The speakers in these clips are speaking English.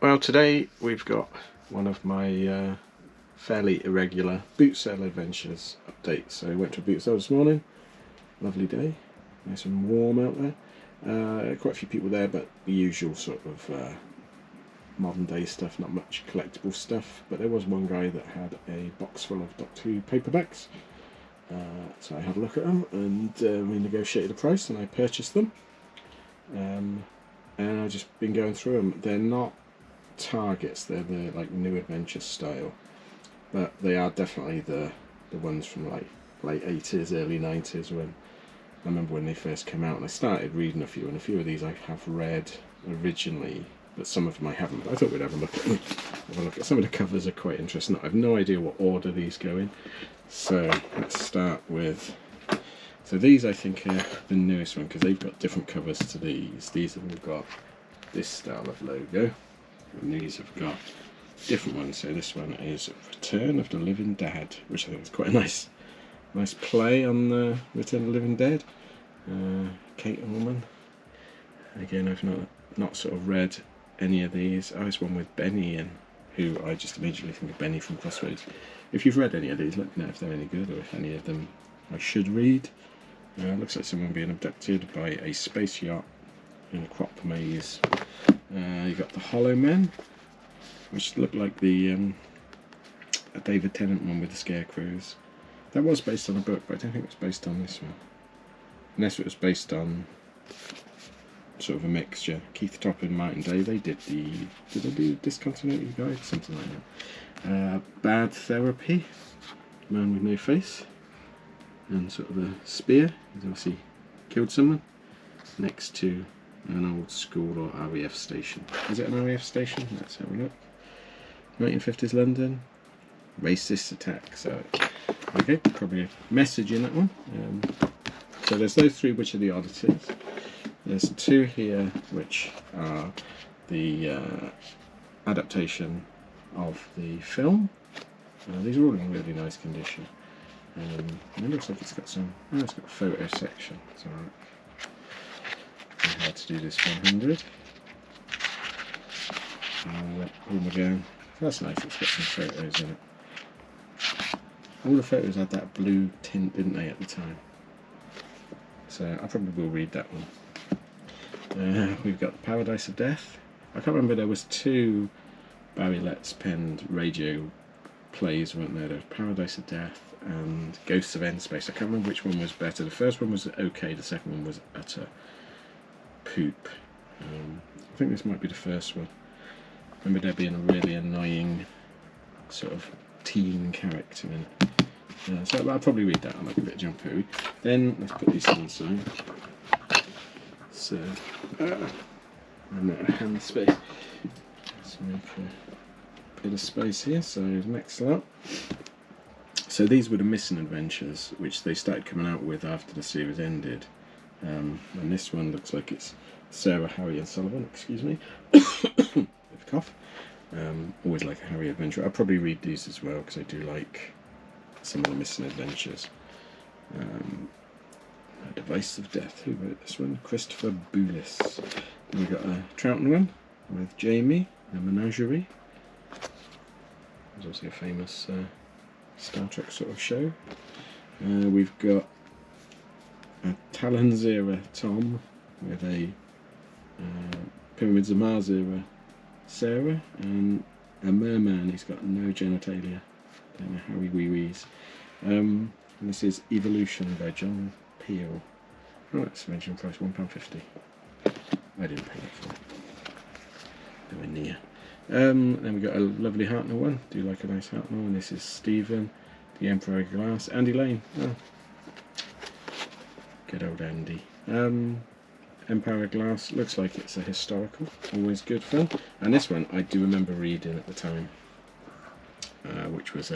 Well, today we've got one of my fairly irregular Bootsale Adventures updates. So I went to Bootsale this morning, lovely day, nice and warm out there. Quite a few people there, but the usual sort of modern day stuff, not much collectible stuff. But there was one guy that had a box full of Doctor Who paperbacks. So I had a look at them and we negotiated a price and I purchased them. And I've just been going through them. They're not targets, they're the like New Adventure style, but they are definitely the ones from like late 80s, early 90s, when I remember when they first came out, and I started reading a few, and a few of these I have read originally, but some of them I haven't. But I thought we'd have a look at them. Have a look at some of the covers are quite interesting. I have no idea what order these go in, so let's start with. So these I think are the newest one because they've got different covers to these. These have all got this style of logo, and these have got different ones. So this one is Return of the Living Dead, which I think is quite a nice play on the Return of the Living Dead. Kate and Woman. Again, I've not sort of read any of these. Oh, it's one with Benny in, who I just immediately think of Benny from Crossroads. If you've read any of these, let me know if they're any good or if any of them I should read. Looks like someone being abducted by a space yacht in a crop maze. You got the Hollow Men, which looked like the a David Tennant one with the scarecrows. That was based on a book, but I don't think it was based on this one. Unless it was based on sort of a mixture. Keith Top and Martin Day, they did they do Discontinuity Guide? Something like that. Bad Therapy, Man with No Face, and sort of a spear. He's obviously killed someone next to an old school or RAF station. Is it an RAF station? Let's have a look. 1950s London. Racist attack. So, okay, probably a message in that one. So there's those three which are the oddities. There's two here which are the adaptation of the film. These are all in really nice condition. And it looks like it's got some. Oh, it's got a photo section. It's alright. How to do this 100. Where am I going? That's nice, it's got some photos in it. All the photos had that blue tint, didn't they, at the time? So I probably will read that one. We've got Paradise of Death. I can't remember, there was two Barry Letts penned radio plays, weren't there? There was Paradise of Death and Ghosts of End Space. I can't remember which one was better. The first one was okay, the second one was utter poop. I think this might be the first one. I remember there being a really annoying sort of teen character in it. So I'll probably read that. I like a bit of John Perry. Then let's put these things on. So I'm out of hand space. Let's make a bit of space here. So next up. So these were the Missing Adventures, which they started coming out with after the series ended. And this one looks like it's Sarah, Harry and Sullivan, excuse me. With a cough. Always like a Harry adventure. I'll probably read these as well because I do like some of the Missing Adventures. A Device of Death. Who wrote this one? Christopher Boulis. Then we've got a Troughton one with Jamie, the Menagerie. There's also a famous Star Trek sort of show. We've got a Talons era Tom with a Pyramids of Mars era Sarah, and a merman. He's got no genitalia. Don't know how he wee-wees. And this is Evolution by John Peel. Oh, that's mentioned price £1.50. I didn't pay that for it. Nowhere near. Then we got a lovely Hartnell one. Do you like a nice Hartnell? And this is Stephen, the Emperor of Glass. Andy Lane. Oh. Good old Andy. Empire of Glass, looks like it's a historical, always good fun. And this one I do remember reading at the time, which was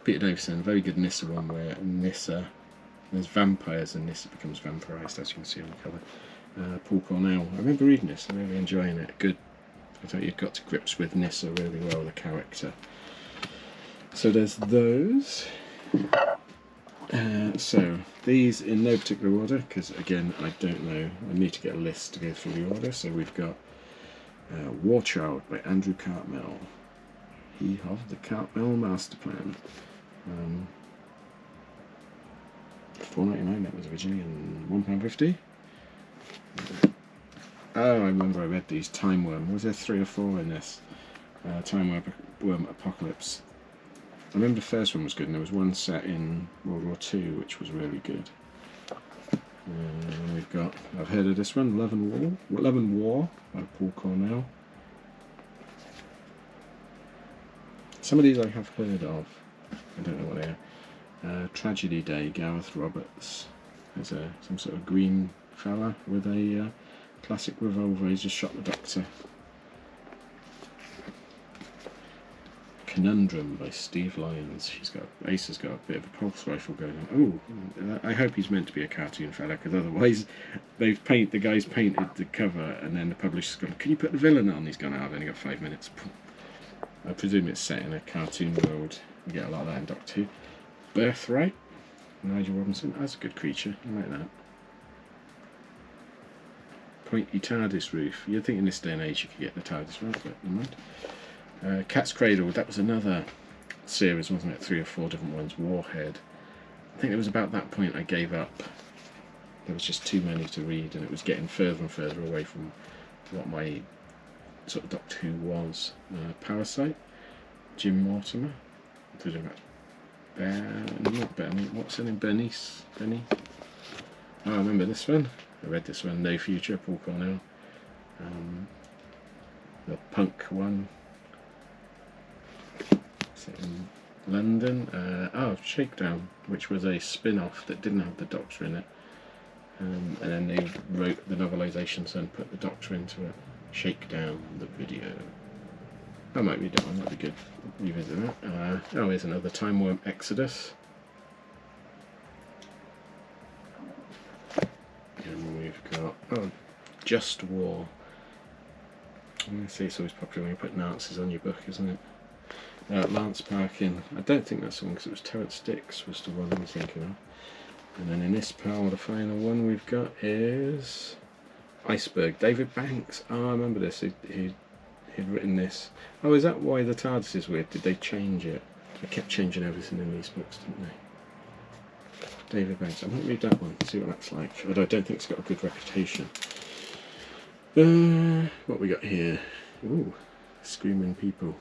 Peter Davison, very good Nyssa one, where Nyssa, there's vampires and Nyssa becomes vampirised, as you can see on the cover. Paul Cornell, I remember reading this and really enjoying it. Good. I thought you'd got to grips with Nyssa really well, the character. So there's those. So these in no particular order, because again I don't know, I need to get a list to go through the order. So we've got War Child by Andrew Cartmel. He of the Cartmel Master Plan. $4.99 that was originally, and £1.50. Oh, I remember I read these. Time Worm. Was there 3 or 4 in this? Time Worm Apocalypse. I remember the first one was good, and there was one set in World War II which was really good. We've got, I've heard of this one, Love and War by Paul Cornell. Some of these I have heard of. I don't know what they are. Tragedy Day, Gareth Roberts. There's some sort of green fella with a classic revolver. He's just shot the Doctor. Conundrum by Steve Lyons. Ace has got a bit of a pulse rifle going on. Oh, I hope he's meant to be a cartoon fella, because otherwise the guy's painted the cover, and then the publisher's gone, can you put the villain on? He's gone, I've only got 5 minutes. I presume it's set in a cartoon world. You get a lot of that in Doctor Who. Birthright, Nigel Robinson. That's a good creature. I like that. Pointy TARDIS roof. You'd think in this day and age you could get the TARDIS right, but never mind. Cat's Cradle, that was another series, wasn't it? 3 or 4 different ones. Warhead. I think it was about that point I gave up. There was just too many to read, and it was getting further and further away from what my sort of Doctor Who was. Parasite, Jim Mortimer. Not Benny. What's her name? Bernice? Benny? Oh, I remember this one. I read this one. No Future, Paul Cornell. The punk one. In London. Shakedown, which was a spin-off that didn't have the Doctor in it, and then they wrote the novelisations and put the Doctor into it. Shakedown, the video. That might be that one. That'd be good. Revisit that. Here's another Time Worm Exodus. And we've got Just War. I see it's always popular when you put Nazis on your book, isn't it? Lance Parkin. I don't think that's the one, because it was Terrence Dicks was the one I was thinking of. And then in this pile, the final one we've got is Iceberg. David Banks. Oh, I remember this. He'd written this. Oh, is that why the TARDIS is weird? Did they change it? They kept changing everything in these books, didn't they? David Banks. I might read that one, see what that's like. Although I don't think it's got a good reputation. What we got here? Ooh, Screaming People.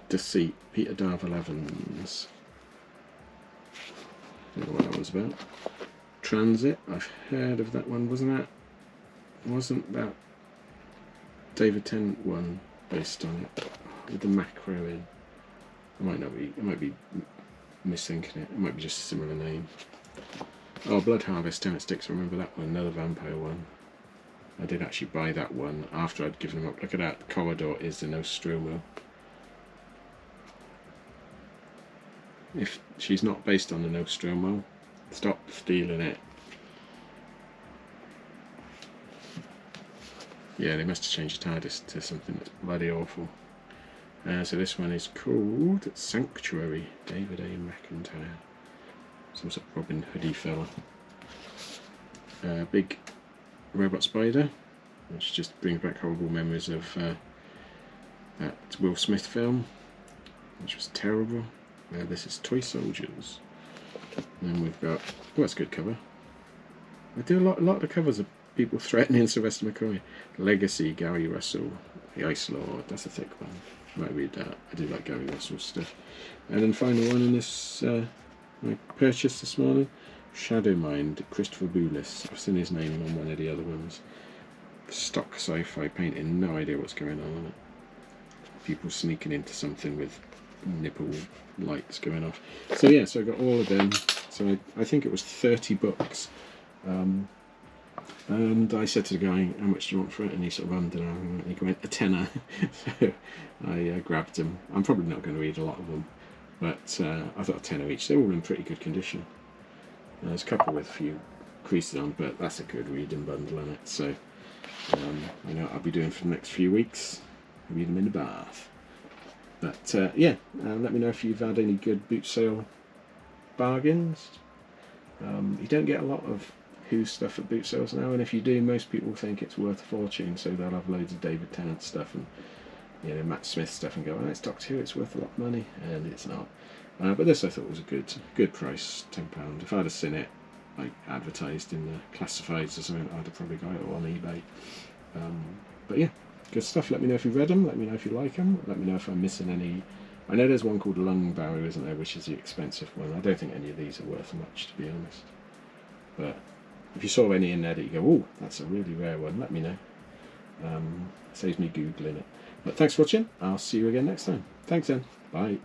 Deceit, Peter Darvill Evans. I don't know what that one's about. Transit, I've heard of that one. Wasn't that David Tennant one based on it with the macro in? It might be misthinking it. It might be just a similar name. Oh, Blood Harvest, Terrence Dicks. I remember that one. Another vampire one. I did actually buy that one after I'd given him up. Look at that. Corridor is the Nostromo. If she's not based on the Nostromo, stop stealing it. Yeah, they must have changed the TARDIS to something that's bloody awful. So this one is called Sanctuary, David A. McIntyre. Some sort of Robin Hoodie fella. Big Robot Spider, which just brings back horrible memories of that Will Smith film, which was terrible. This is Toy Soldiers. And then we've got, that's a good cover. I do a lot of the covers of people threatening Sylvester McCoy. Legacy, Gary Russell, The Ice Lord, that's a thick one. I might read that. I do like Gary Russell's stuff. And then final one in this I purchased this morning, Shadow Mind, Christopher Boulis. I've seen his name on one of the other ones. Stock sci-fi painting, no idea what's going on it. People sneaking into something with nipple lights going off. So yeah, so I got all of them. So I think it was 30 books. And I said to the guy, how much do you want for it? And he sort of rummed it out, and he went, a tenner. So I grabbed them. I'm probably not going to read a lot of them, but I thought a tenner each. They're all in pretty good condition. There's a couple with a few creases on, but that's a good reading bundle in it. So I know what I'll be doing for the next few weeks. I'll read them in the bath. But let me know if you've had any good boot sale bargains. You don't get a lot of Who stuff at boot sales now, and if you do, most people think it's worth a fortune, so they'll have loads of David Tennant stuff and Matt Smith stuff and go, oh, it's Doctor Who, it's worth a lot of money, and it's not. But this I thought was a good price, £10. If I'd have seen it like advertised in the classifieds or something, I'd have probably got it on eBay. But yeah, good stuff. Let me know if you've read them, let me know if you like them, let me know if I'm missing any. I know there's one called Lung Barrow, isn't there, which is the expensive one. I don't think any of these are worth much, to be honest. But if you saw any in there that you go, oh, that's a really rare one, let me know. Saves me Googling it. But thanks for watching. I'll see you again next time. Thanks then. Bye.